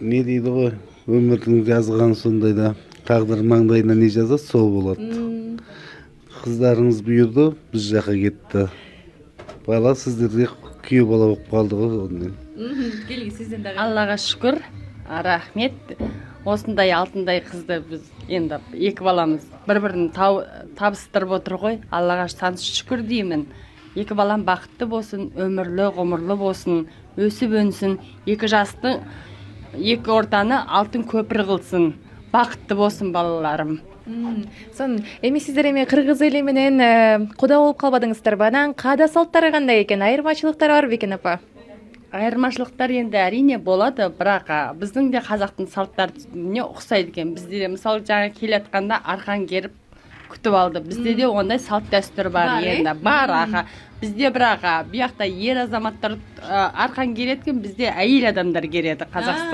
не дейді ғой, өмірдің жазғаны сондай да, тағдыр маңдайына не жазады, сол болады. Қыздарыңыз бұйырды, біз жаққа кетті. Бала сіздерге күйеу бала болып қалды ғой онымен. Келіңіз сізден дағы. Аллаға шүкір, рахмет. Осындай алтындай қызды біз енді екі баламыз бір-бірін табыстырып отыр ғой. Аллаға сансыз шүкір деймін. Екі балам бақытты болсын, өмірлі, ғұмырлы болсын, өсіп өнсін. Екі жастың, екі ортаны алтын көпір қылсын. Бақытты болсын балаларым. Сон эми сиздер эми кыргыз эли менен куда болуп калбадыңыздар ба? Анан каада салттары кандай экен? Айырмачылыктар бар бекен апа? Айырмашылықтар енді әрине болады, бірақ біздің де қазақтың салттарына ұқсайды екен. Бізде де мысалы жаңа келе жатқанда арқан керіп күтіп алды. Бізде де ондай салт дәстүр бар енді. Бар аға. Бізде бірақ бұяқта ер азаматтар арқан кереді екен, бізде әйел адамдар кереді Қазақстан.